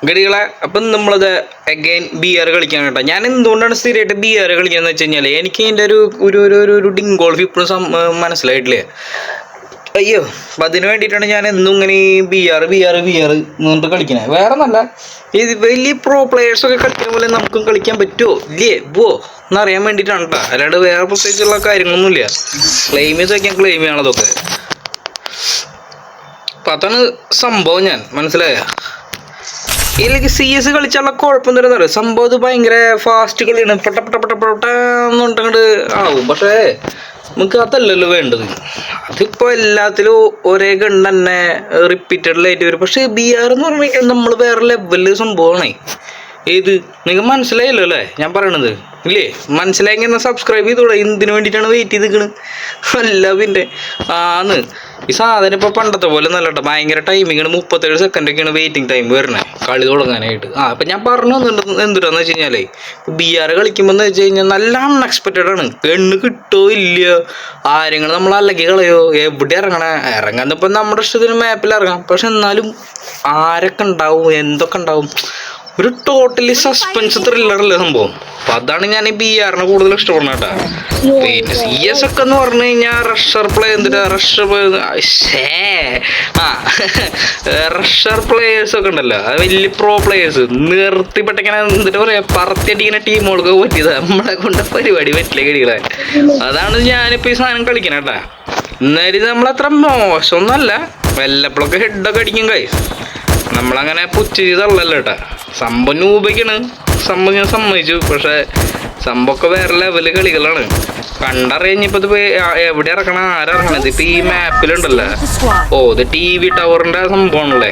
ഗടികളെ അപ്പം നമ്മളത് again B R കളിക്കാൻ കേട്ടോ. ഞാൻ എന്തുകൊണ്ടാണ് സ്ഥിരമായിട്ട് ബി ആർ കളിക്കാന്ന് വെച്ച് കഴിഞ്ഞാൽ എനിക്ക് അതിൻ്റെ ഒരു ഡിങ്കോൾഫ് ഇപ്പോഴും മനസ്സിലായിട്ടില്ലേ. അയ്യോ, അപ്പം അതിന് വേണ്ടിയിട്ടാണ് ഞാൻ എന്നും ഇങ്ങനെ ഈ ബി ആർ എന്നിട്ട് കളിക്കണേ. വേറെ നല്ല ഇത് വലിയ പ്രോ പ്ലെയേഴ്സൊക്കെ കളിക്കുന്ന പോലെ നമുക്കും കളിക്കാൻ പറ്റുമോ ഇല്ലേ എന്നറിയാൻ വേണ്ടിയിട്ടാണ് കേട്ടോ. അല്ലാണ്ട് വേറെ പ്രത്യേകിച്ചുള്ള കാര്യങ്ങളൊന്നുമില്ല. ക്ലെയിം ചെയ്ത് വയ്ക്കാൻ ക്ലെയിം ചെയ്യണതൊക്കെ. അപ്പം അതാണ് സംഭവം. ഞാൻ മനസ്സിലായ ഇതിലേക്ക് സി എസ് കളിച്ചുള്ള കുഴപ്പം എന്താണെന്ന് അറിയാം. സംഭവം ഇത് ഭയങ്കര ഫാസ്റ്റ് കളിയാണ്. പെട്ടെന്നിട്ടങ്ങോട്ട് ആവും. പക്ഷേ നമുക്ക് അതല്ലല്ലോ വേണ്ടത്. അതിപ്പോൾ എല്ലാത്തിലും ഒരേ ഗൺ തന്നെ റിപ്പീറ്റഡിലായിട്ട് വരും. പക്ഷേ ബി ആർ എന്ന് പറഞ്ഞാൽ നമ്മൾ വേറെ ലെവലിൽ സംഭവമാണേ. ഏത് നിങ്ങൾക്ക് മനസ്സിലായല്ലോ അല്ലേ ഞാൻ പറയണത്? ഇല്ലേ? മനസ്സിലായെങ്കിൽ എന്നാൽ സബ്സ്ക്രൈബ് ചെയ്തോളൂ. എന്തിനു വേണ്ടിയിട്ടാണ് വെയിറ്റ് ചെയ്ത് നിൽക്കണ്? അല്ല പിന്നെ ആന്ന് ഈ സാധനം ഇപ്പോൾ പണ്ടത്തെ പോലെ നല്ല കേട്ടോ. ഭയങ്കര ടൈമിങ്ങാണ്. 37 സെക്കൻഡൊക്കെയാണ് വെയിറ്റിംഗ് ടൈം വരുന്നത് കളി തുടങ്ങാനായിട്ട്. അപ്പം ഞാൻ പറഞ്ഞു എന്തുട്ടാന്ന് വെച്ച് കഴിഞ്ഞാലേ ബി ആർ കളിക്കുമ്പോൾ എന്ന് വെച്ച് കഴിഞ്ഞാൽ നല്ല അൺഎക്സ്പെക്റ്റഡ് ആണ്. പെണ്ണ് കിട്ടോ ഇല്ലയോ, ആരെങ്കിലും നമ്മൾ അല്ലെങ്കിൽ കളയോ, എവിടെ ഇറങ്ങാന്നിപ്പോൾ നമ്മുടെ ഇഷ്ടത്തിന് മാപ്പിൽ ഇറങ്ങാം. പക്ഷെ എന്നാലും ആരൊക്കെ ഉണ്ടാവും, എന്തൊക്കെ ഉണ്ടാവും, ഒരു ടോട്ടലി സസ്പെൻസ് ത്രില്ലറല്ലേ സംഭവം. അപ്പം അതാണ് ഞാൻ ഈ ബി ആറിനെ കൂടുതൽ ഇഷ്ടപ്പെടുന്നത് കേട്ടോ. പിന്നെ സി എസ് ഒക്കെ എന്ന് പറഞ്ഞു കഴിഞ്ഞാൽ റഷർ പ്ലേയേഴ്സ് ഒക്കെ ഉണ്ടല്ലോ, അത് വലിയ പ്രോ പ്ലേയേഴ്സ് നിർത്തിപ്പെട്ടങ്ങനെ എന്നിട്ട് പറയാ പറത്തിയടിക്കുന്ന ടീമുകൾക്ക് പറ്റിയത് നമ്മളെ കൊണ്ട് പരിപാടി പറ്റില്ല കളികളെ. അതാണ് ഞാനിപ്പോൾ ഈ സാധനം കളിക്കണം കേട്ടാ. എന്നാലും നമ്മളത്ര മോശമൊന്നുമല്ല. വല്ലപ്പോഴൊക്കെ ഹെഡൊക്കെ അടിക്കും കൈ. നമ്മളങ്ങനെ പുച്ച് ചെയ്തള്ളല്ലോ കേട്ടാ. സംഭവം നൂപയ്ക്കാണ്. സംഭവം ഞാൻ സമ്മതിച്ചു. പക്ഷെ സംഭവമൊക്കെ വേറെ ലെവല് കളികളാണ്. കണ്ടറിയഞ്ഞിപ്പോൾ ഇത് എവിടെ ഇറക്കണം, ആരിറങ്ങണത്? ഇപ്പം ഈ മാപ്പിലുണ്ടല്ലോ. ഇത് TV ടവറിൻ്റെ സംഭവമാണല്ലേ.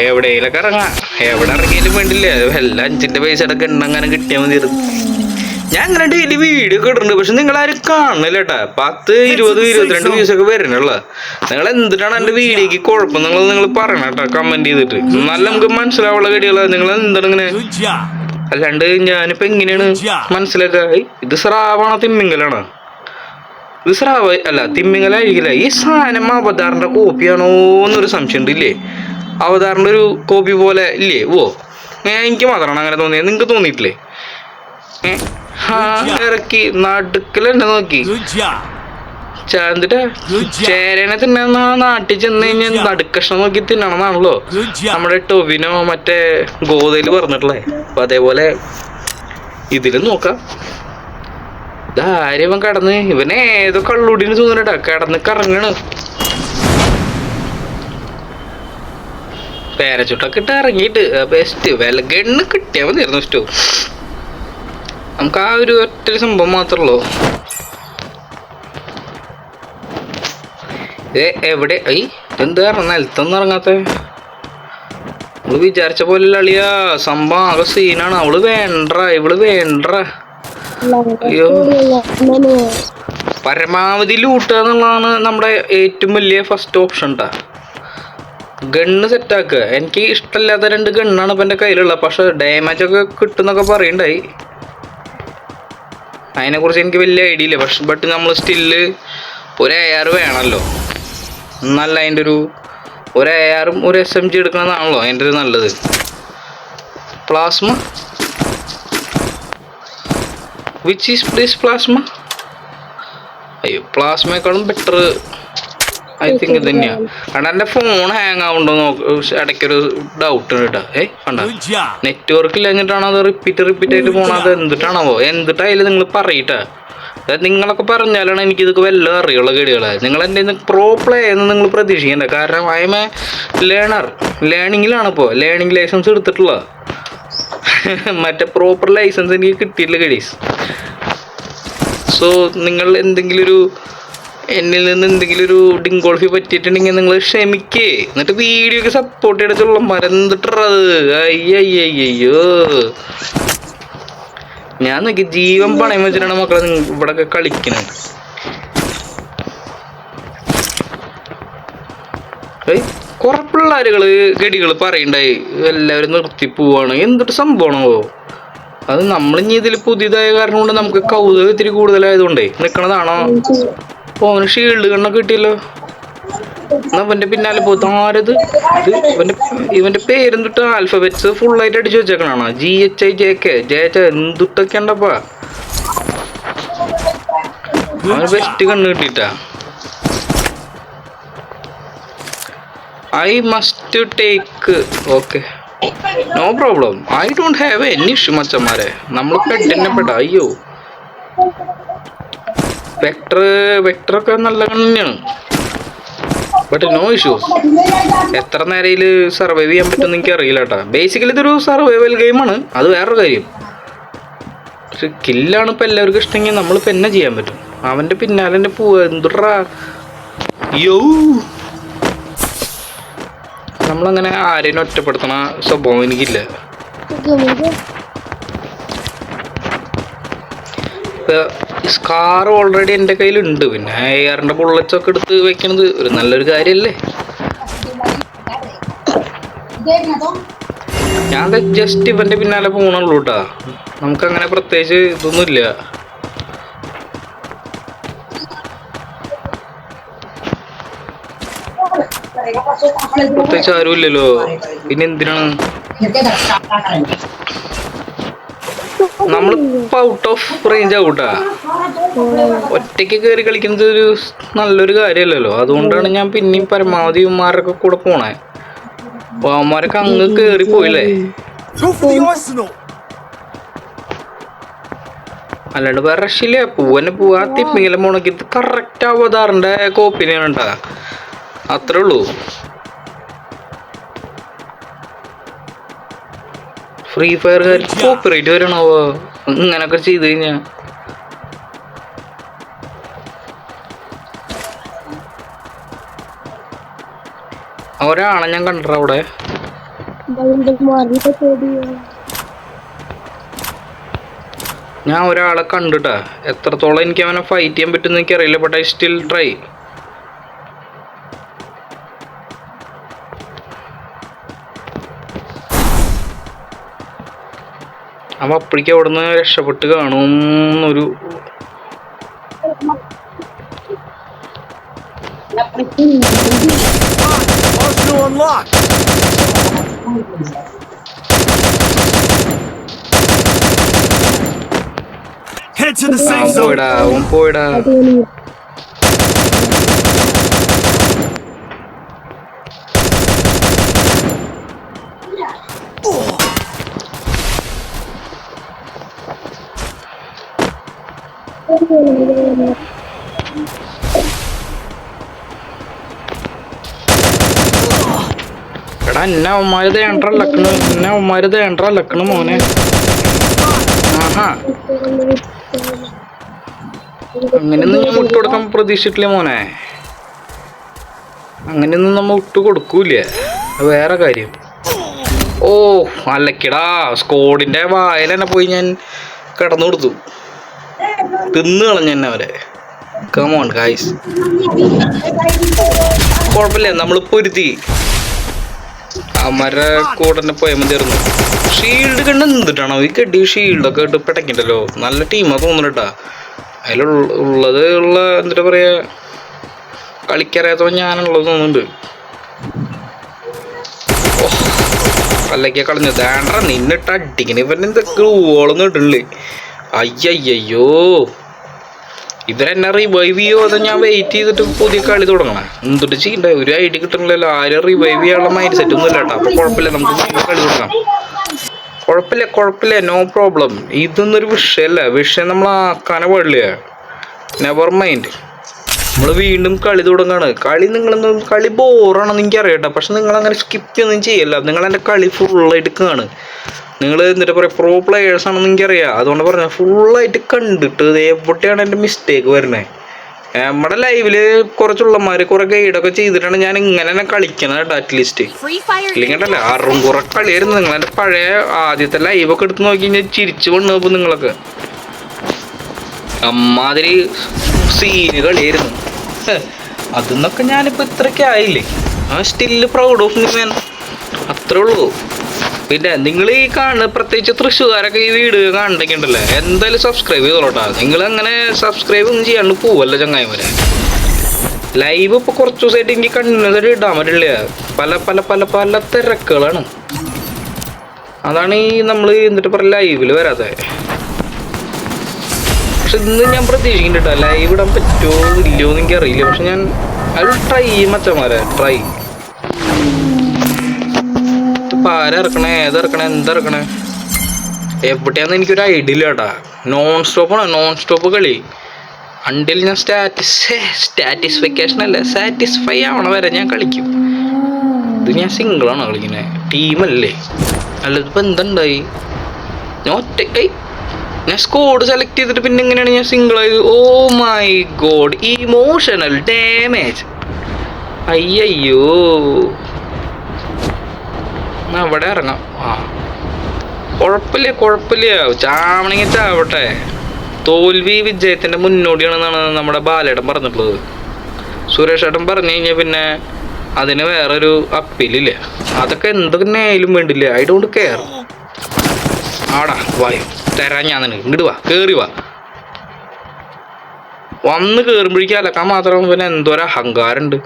എവിടെയെങ്കിലൊക്കെ ഇറങ്ങാം. എവിടെ ഇറങ്ങിയാലും വേണ്ടില്ല. എല്ലാം 5-ൻ്റെ പൈസ ഒക്കെ ഉണ്ടങ്ങനെ കിട്ടിയാൽ മതിയായിരുന്നു. ഞാൻ അങ്ങനെ ഡെയിലി വീഡിയോ ഒക്കെ ഇടുന്നുണ്ട്. പക്ഷെ നിങ്ങളാരും കാണുന്നില്ല കേട്ടാ. 10, 20, 22 വ്യൂസൊക്കെ വരണുള്ള. നിങ്ങൾ എന്തിനാണ് എൻ്റെ വീഡിയോക്ക് കുഴപ്പം നിങ്ങൾ പറയണം കേട്ടോ, കമന്റ് ചെയ്തിട്ട്. എന്നാലും നമുക്ക് മനസ്സിലാവുള്ള ഗടികളാ. നിങ്ങൾ എന്താണ് ഇങ്ങനെ? അല്ലാണ്ട് ഞാനിപ്പോൾ എങ്ങനെയാണ് മനസ്സിലാക്കുക? ഇത് സ്രാവാണോ തിമ്മിങ്കലാണോ? ഇത് സ്രാവ് അല്ല, തിമ്മിങ്കലായിരിക്കില്ല. ഈ സാധനം അവതാറിൻ്റെ കോപ്പിയാണോ എന്നൊരു സംശയം ഉണ്ട്. ഇല്ലേ? അവതാറിൻ്റെ ഒരു കോപ്പി പോലെ ഇല്ലേ? എനിക്ക് മാത്രമാണ് അങ്ങനെ തോന്നിയത്. നിങ്ങൾക്ക് തോന്നിയിട്ടില്ലേ? ഇറക്കി നടുക്കലെന്നെ നോക്കി ചാന്തിട്ട് ചേരനെ തിന്നാ നാട്ടിൽ ചെന്ന് കഴിഞ്ഞാൽ നടുക്കഷ്ണം നോക്കി തിന്നണമെന്നാണല്ലോ നമ്മുടെ ടൊവിനോ മറ്റേ ഗോതയിൽ പറഞ്ഞിട്ടുള്ളേ. അപ്പൊ അതേപോലെ ഇതിലും നോക്കാം. ഇതാരും കടന്ന് ഇവനെ ഏതോ കള്ളുടിന് തോന്നണട്ടാ കിടന്ന് കറങ്ങണ്. പാരച്ചൂട്ടൊക്കെ ഇട്ട് ഇറങ്ങിയിട്ട് ബെസ്റ്റ്. വില ഗണ്ണ് കിട്ടിയാൽ മതിയായിരുന്നു. ഇഷ്ടോ നമുക്ക് ആ ഒരു ഒറ്റ സംഭവം മാത്രമല്ലോ. എവിടെ ഇതെന്ത് കാരണം നിലത്തൊന്നും ഇറങ്ങാത്ത? നമ്മള് വിചാരിച്ച പോലെ അളിയാ സംഭവം ആകെ സീനാണ്. അവള് ഇവള് വേണ്ട. അയ്യോ, പരമാവധി ലൂട്ടുക എന്നുള്ളതാണ് നമ്മുടെ ഏറ്റവും വലിയ ഫസ്റ്റ് ഓപ്ഷൻ ട്ടാ. ഗണ്ണ് സെറ്റാക്കുക. എനിക്ക് ഇഷ്ടമില്ലാത്ത 2 ഗണ്ണാണ് ഇപ്പം എൻ്റെ കയ്യിലുള്ളത്. പക്ഷെ ഡാമേജ് ഒക്കെ കിട്ടുന്നൊക്കെ പറയണ്ടായി. അതിനെക്കുറിച്ച് എനിക്ക് വലിയ ഐഡിയ ഇല്ല. ബട്ട് നമ്മൾ സ്റ്റില്ല് ഒരു AR വേണമല്ലോ. എന്നല്ല അതിൻ്റെ ഒരു ARഉം ഒരു SMG എടുക്കണമെന്നാണല്ലോ അതിൻ്റെ ഒരു നല്ലത്. Plasma which is please plasma. അയ്യോ, പ്ലാസ്മയേക്കാളും ബെറ്റർ ഐ തിങ്ക് ഇത് തന്നെയാണ്. കാരണം എൻ്റെ ഫോൺ ഹാങ് ആവുണ്ടോ ഇടയ്ക്കൊരു ഡൗട്ട് ഉണ്ട് കേട്ടോ. കണ്ട നെറ്റ്വർക്ക് ഇല്ലഞ്ഞിട്ടാണോ അത് റിപ്പീറ്റ് ആയിട്ട് പോണത്? എന്തിട്ടാണോ എന്തിട്ടായാലും നിങ്ങൾ പറയട്ടാ. നിങ്ങളൊക്കെ പറഞ്ഞാലാണ് എനിക്കിതൊക്കെ വല്ല അറിയുള്ള ഗടികളെ. നിങ്ങൾ എൻ്റെ പ്രോ പ്ലേ എന്ന് നിങ്ങൾ പ്രതീക്ഷിക്കണ്ട. കാരണം ഐ എം എ ലേണിങ്ങിലാണ്. ഇപ്പോൾ ലേണിംഗ് ലൈസൻസ് എടുത്തിട്ടുള്ള മറ്റേ പ്രോപ്പർ ലൈസൻസ് എനിക്ക് കിട്ടിയിട്ടില്ല ഗഡീസ്. സോ നിങ്ങൾ എന്നിൽ നിന്ന് എന്തെങ്കിലും ഡിങ്കോൾഫി പറ്റിയിട്ടുണ്ടെങ്കിൽ നിങ്ങൾ ക്ഷമിക്കേ. എന്നിട്ട് വീഡിയോക്ക് സപ്പോർട്ട് ചെയ്തിട്ടുള്ള മരന്നിട്ടത്. അയ്യോ, ഞാൻ നോക്കി ജീവൻ പണയം വെച്ചിട്ടാണ് മക്കളെ ഇവിടെയൊക്കെ കളിക്കുന്നത്. കുറെ പിള്ളേരുകള് ഗടികൾ പറയണ്ടായി എല്ലാവരും നിർത്തി പോവാണ്. എന്തൊരു സംഭവമാണോ അത്? നമ്മളിനി ഇതിൽ പുതിയതായ കാരണം കൊണ്ട് നമുക്ക് കൗതുകം ഇത്തിരി കൂടുതലായതുകൊണ്ടേ നിക്കണതാണോ? ഓന് ഷീൽഡ് കണ്ണൊക്കെ കിട്ടിയല്ലോ. എന്നാ ഇവന്റെ പിന്നാലെ പോയി ആരത് ഇത് ഇവന്റെ പേരെന്തിട്ട് ആൽഫബറ്റ്സ് ഫുള്ളായിട്ട് അടിച്ചു വെച്ചേക്കണാണോ GHIJK എന്തിട്ടൊക്കെ ഉണ്ടപ്പാ. അവന് ബെസ്റ്റ് കണ്ണ് കിട്ടിട്ടാ. I must take okay no problem. I don't have any issue മച്ചന്മാരെ. നമ്മൾ പെട്ടെന്നപ്പെട്ട അയ്യോ വെക്ടറൊക്കെ നല്ല കണ്ണിയാണ്. But no issues. എത്ര നേരം സർവൈവ് ചെയ്യാൻ പറ്റുമെന്ന് എനിക്ക് അറിയില്ല കേട്ടാ. ബേസിക്കലി ഇതൊരു സർവൈവൽ ഗെയിമാണ്, അത് വേറൊരു കാര്യം. പക്ഷെ കില്ലാണ് ഇപ്പം എല്ലാവർക്കും ഇഷ്ടമെങ്കിൽ നമ്മളിപ്പോൾ എന്നെ ചെയ്യാൻ പറ്റും. അവൻ്റെ പിന്നാലെ എൻ്റെ പോവാ എന്തുട്രാ യോ. നമ്മളങ്ങനെ ആരെയും ഒറ്റപ്പെടുത്തണ സ്വഭാവം എനിക്കില്ല. സ്കാർ ഓൾറെഡി എൻ്റെ കയ്യിലുണ്ട്. പിന്നെ AR-ന്റെ ബുള്ളറ്റ്സ് ഒക്കെ എടുത്ത് വെക്കണത് ഒരു നല്ലൊരു കാര്യമല്ലേ. ഞാൻ ജസ്റ്റ് ഇവൻ്റെ പിന്നാലെ പോകണുള്ളൂ കേട്ടാ. നമുക്കങ്ങനെ പ്രത്യേകിച്ച് ഇതൊന്നുമില്ല. പ്രത്യേകിച്ച് ആരും ഇല്ലല്ലോ, പിന്നെ എന്തിനാണ് നമ്മളിപ്പോൾ ഔട്ട് ഓഫ് റേഞ്ച് ആവൂട്ടാ. ഒറ്റയ്ക്ക് കയറി കളിക്കുന്നത് ഒരു നല്ലൊരു കാര്യമല്ലല്ലോ. അതുകൊണ്ടാണ് ഞാൻ പിന്നെയും പരമാവധി ഇവന്മാരൊക്കെ കൂടെ പോണേ. അപ്പോൾ അവന്മാരൊക്കെ അങ്ങ് കയറി പോയില്ലേ. അല്ലാണ്ട് വേറെ രക്ഷയില്ല. പൂവന്നെ പോവാ തിപ്പിങ്ങിലെ മുണക്കി കറക്റ്റ് അവതാറിൻ്റെ കോപ്പിനെയാണ് ഉണ്ടാ. അത്രേ ഉള്ളൂ. ഫ്രീ ഫയറുകാർ കോപ്പിറൈറ്റ് വരണോ ഇങ്ങനൊക്കെ ചെയ്ത് കഴിഞ്ഞാ. ഒരാളെ ഞാൻ കണ്ട അവിടെ. ഞാൻ ഒരാളെ കണ്ടിട്ടാ. എത്രത്തോളം എനിക്ക് അവനെ ഫൈറ്റ് ചെയ്യാൻ പറ്റുമെന്ന് എനിക്കറിയില്ല. But I still try. അവ അപ്പോഴേക്കും അവിടെ നിന്ന് രക്ഷപ്പെട്ട് കാണുന്നൊരു പോയിടാ. അവൻ പോയിടാ. എടാ എന്നെ അവന്മാര് തേണ്ടറ മോനെ. ആഹാ അങ്ങനെയൊന്നും ഞാൻ വിട്ടുകൊടുക്കാൻ പ്രതീക്ഷിച്ചിട്ടില്ല മോനെ. അങ്ങനെയൊന്നും നമ്മ വിട്ടു കൊടുക്കൂല, വേറെ കാര്യം. ഓ അല്ലക്കിടാ, സ്കോഡിന്റെ വായിൽ തന്നെ പോയി ഞാൻ കിടന്നു കൊടുത്തു. തിന്നു കളഞ്ഞ തന്നെ അവരെ. കമോൺ ഗൈസ്, കുഴപ്പമില്ല, നമ്മൾ പൊരുത്തി അവന്മാരുടെ കൂടെ തന്നെ പോയാൽ മതിയായിരുന്നു. ഷീൽഡ് കണ്ട് എന്തിട്ടാണോ ഈ കെട്ടി ഷീൽഡൊക്കെ ഇട്ട് പെട്ടക്കിണ്ടല്ലോ. നല്ല ടീമാണ് തോന്നുന്നുട്ടാ. അതിലുള്ളത് എന്താ പറയാ, കളിക്കറിയാത്തവൻ ഞാനുള്ളത് തോന്നുന്നുണ്ട്. അല്ലൊക്കെ കളഞ്ഞു ദാണ്ട നിന്നിട്ട് അടിക്കണ. ഇവൻ്റെ എന്തൊക്കെ ഓളൊന്നും ഇട്ടില്ലേ. അയ്യോ ഇവരെന്നെ റിവൈവ് ചെയ്യോ അതോ ഞാൻ വെയിറ്റ് ചെയ്തിട്ട് പുതിയ കളി തുടങ്ങണം? എന്തിട്ട് ചെയ്യണ്ടേ? ഒരു ഐഡിയ കിട്ടണില്ലല്ലോ. ആരും റിവൈവ് ചെയ്യാനുള്ള മൈൻഡ് സെറ്റ് ഒന്നും ഇല്ല കേട്ടോ. അപ്പോൾ കുഴപ്പമില്ല, നമുക്ക് കളി തുടങ്ങാം. കുഴപ്പമില്ല, നോ പ്രോബ്ലം. ഇതൊന്നും ഒരു വിഷയമല്ല. വിഷയം നമ്മൾ ആക്കാനേ പാടില്ല. Never mind. നമ്മൾ വീണ്ടും കളി തുടങ്ങാണ്. കളി ബോറാണെന്ന് എനിക്കറിയട്ടെ. പക്ഷെ നിങ്ങളങ്ങനെ സ്കിപ്പ് ഒന്നും ചെയ്യല്ല. നിങ്ങളെൻ്റെ കളി ഫുള്ളായിട്ട് കാണും. നിങ്ങൾ എന്നിട്ട് പറയാം പ്രോ പ്ലെയേഴ്സ് ആണെന്ന് എനിക്കറിയാം. അതുകൊണ്ട് പറഞ്ഞാൽ ഫുള്ളായിട്ട് കണ്ടിട്ട് എവിടെയാണ് എൻ്റെ മിസ്റ്റേക്ക് വരുന്നത്. നമ്മുടെ ലൈവില് കുറച്ചുള്ളമാര് കുറെ ഗൈഡൊക്കെ ചെയ്തിട്ടാണ് ഞാൻ ഇങ്ങനെ തന്നെ കളിക്കുന്നത് കേട്ടോ. അറ്റ്ലീസ്റ്റ് ഇല്ലെങ്കിട്ടല്ല അറുംകുറെ കളിയായിരുന്നു. നിങ്ങളെൻ്റെ പഴയ ആദ്യത്തെ ലൈവൊക്കെ എടുത്ത് നോക്കി കഴിഞ്ഞാൽ ചിരിച്ചു കൊണ്ടുപോകുമ്പോൾ നിങ്ങളൊക്കെ അമ്മാതിരി സീന് കളിയായിരുന്നു. അതെന്നൊക്കെ ഞാനിപ്പോൾ ഇത്രയ്ക്ക് ആയില്ലേ. Still proud of me man. അത്രേ ഉള്ളൂ. പിന്നെ നിങ്ങൾ ഈ കാണുന്ന പ്രത്യേകിച്ച് തൃശ്ശൂകാരൊക്കെ ഈ വീഡിയോ കാണണ്ടെങ്കിണ്ടല്ലേ എന്തായാലും സബ്സ്ക്രൈബ് ചെയ്തോളൂട്ടാ. നിങ്ങൾ അങ്ങനെ സബ്സ്ക്രൈബ് ഒന്നും ചെയ്യാണ്ട് പോവല്ല ചങ്ങായിമാരെ. ലൈവ് ഇപ്പൊ കുറച്ച് ദിവസമായിട്ട് എനിക്ക് കണ്ടിന്യൂസ് ആയിട്ട് ഇടാൻ പറ്റില്ല. പല പല പല പല തിരക്കുകളാണ്. അതാണ് ഈ നമ്മൾ എന്നിട്ട് പറയാം ലൈവില് വരാതെ. പക്ഷെ ഇന്ന് ഞാൻ പ്രതീക്ഷിക്കുന്നുണ്ട് കേട്ടോ, ലൈവ് ഇടാൻ പറ്റുമോ ഇല്ലയോ എന്ന് എനിക്ക് അറിയില്ല. പക്ഷെ ഞാൻ അത് ട്രൈ ചെയ്യും മച്ചന്മാരെ, ട്രൈ. ഇപ്പം ആരിറക്കണേ, ഏതിറക്കണേ, എന്തിറക്കണേ, എവിടെയാന്ന് എനിക്കൊരു ഐഡിയ ഇല്ല കേട്ടാ. നോൺ സ്റ്റോപ്പാണ്, നോൺ സ്റ്റോപ്പ് കളി. അണ്ടിൽ ഞാൻ സ്റ്റാറ്റിസ്ഫിക്കേഷൻ അല്ല, സാറ്റിസ്ഫൈ ആവണ വരെ ഞാൻ കളിക്കും. ഇത് ഞാൻ സിംഗിളാണ് കളിക്കുന്നത്, ടീമല്ലേ. അല്ലതിപ്പോൾ എന്തുണ്ടായി, ഞാൻ സ്കോഡ് സെലക്ട് ചെയ്തിട്ട് പിന്നെ എങ്ങനെയാണ് ഞാൻ സിംഗിളായത്? Oh my God, emotional damage. അയ്യോ, അവിടെ ഇറങ്ങാം. കുഴപ്പമില്ല, ചാവണമെങ്കിൽ ചാവട്ടെ. തോൽവി വിജയത്തിൻ്റെ മുന്നോടിയാണെന്നാണ് നമ്മുടെ ബാലേട്ടൻ പറഞ്ഞിട്ടുള്ളത്. സുരേഷ് ഏട്ടൻ പറഞ്ഞു കഴിഞ്ഞാൽ പിന്നെ അതിന് വേറൊരു അപ്പീലില്ല. അതൊക്കെ എന്തൊക്കെ ആയാലും വേണ്ടില്ല, ഐ ഡോണ്ട് കെയർ. ആടാ വായു തരാൻ ഞാൻ തന്നെ, ഇങ്ങോട്ട് വാ, കയറി വാ. വന്ന് കയറുമ്പോഴേക്കും അലക്കാൻ മാത്രം പിന്നെ എന്തോരം അഹങ്കാരമുണ്ട്.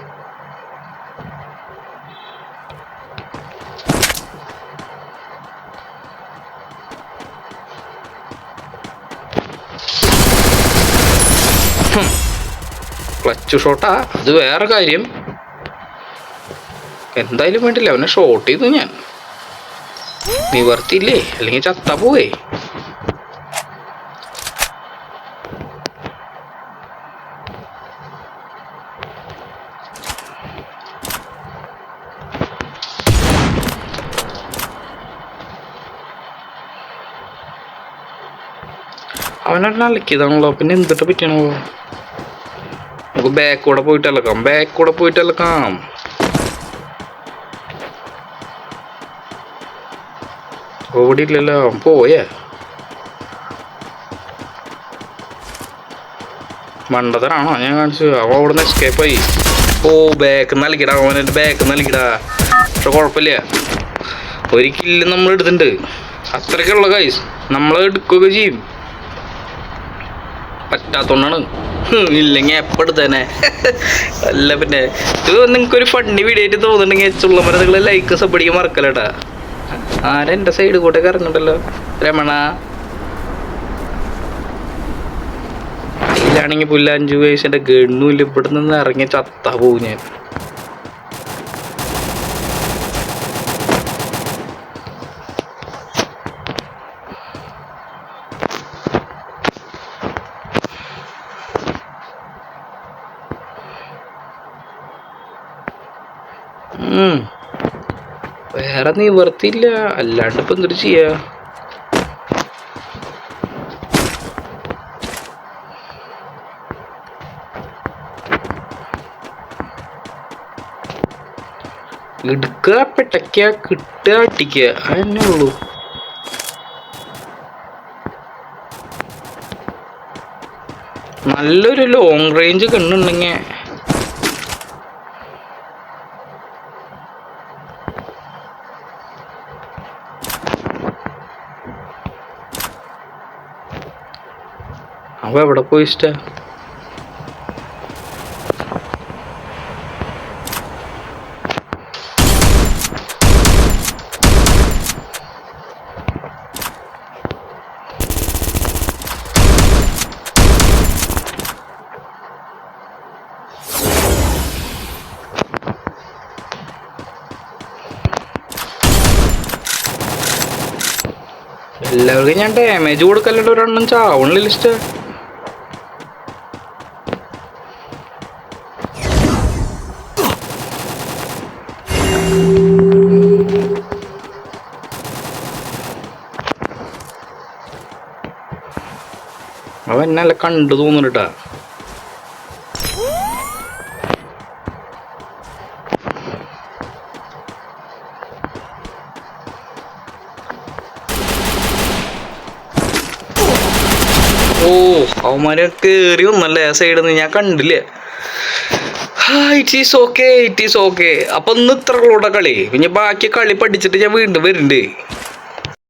ക്ലച്ച് ഷോട്ടാ, അത് വേറെ കാര്യം. എന്തായാലും വേണ്ടില്ല, അവനെ ഷോട്ട് ചെയ്തു ഞാൻ. നിവർത്തിയില്ലേ, അല്ലെങ്കിൽ ചത്താ പോവേ. അവനെ അലക്കിയതാണല്ലോ, പിന്നെ എന്തിട്ട് പറ്റണോ? നമുക്ക് ബാക്കൂടെ പോയിട്ട് അലക്കാം. ഓടിയില്ലല്ലോ, പോയേ. മണ്ടത്തരാണോ ഞാൻ കാണിച്ചു? അവൻ അവിടെ നിന്ന് എസ്കേപ്പായി. ഓ ബാക്ക് നൽകിടാ, അവനെ ബാക്ക് നൽകിടാ. പക്ഷെ കുഴപ്പമില്ല, ഒരു കില്ല് നമ്മൾ എടുത്തിട്ടുണ്ട്. അത്രയ്ക്കുള്ള ഗൈസ്, നമ്മളെ എടുക്കുകയൊക്കെ ചെയ്യും. പറ്റാത്തോണ്ടാണ്, ഇല്ലെങ്കിൽ എപ്പോൾ എടുത്തേനെ. അല്ല പിന്നെ ഇത് നിങ്ങൾക്കൊരു ഫണ്ണി വീഡിയോ ആയിട്ട് തോന്നുന്നുണ്ടെങ്കിൽ ചുള്ളമര നിങ്ങൾ ലൈക്ക് സബ്ബടിക്കാൻ മറക്കല്ലേട്ടാ. ആരെൻ്റെ സൈഡ് കൂട്ടൊക്കെ ഇറങ്ങണ്ടല്ലോ, രമണ. അതിലാണെങ്കിൽ പുല്ല 5 വയസ്സിൻ്റെ ഗണ്ണുമില്ല. ഇവിടെ നിന്ന് ഇറങ്ങി ചത്താ പോവും ഞാൻ. വേറെ നിവർത്തിയില്ല, അല്ലാണ്ട് ഇപ്പൊ എന്തൊരു ചെയ്യാ? എടുക്കുക, പെട്ടയ്ക്ക, കിട്ടുക, അട്ടിക്കുക, അതന്നെ ഉള്ളൂ. നല്ലൊരു ലോങ് റേഞ്ച് കണ്ണുണ്ടെങ്കിൽ അവ എവിടെ പോയി ഇഷ്ട? എല്ലാവർക്കും ഞാൻ ഡാമേജ് കൊടുക്കല്ലോ, ഒരെണ്ണം ചാവണില്ല ഇഷ്ട. അവൻ എന്നല്ല കണ്ടു തോന്നുന്നുട്ടാ. ഓ അവന്മാരെ കേറി ഒന്നല്ലേ ആ സൈഡിൽ നിന്ന്, ഞാൻ കണ്ടില്ല. It is okay. അപ്പൊ ഇന്ന് ഇത്ര കൂടെ കളി, പിന്നെ ബാക്കി കളി പഠിച്ചിട്ട് ഞാൻ വീണ്ടും വരുന്നുണ്ട്.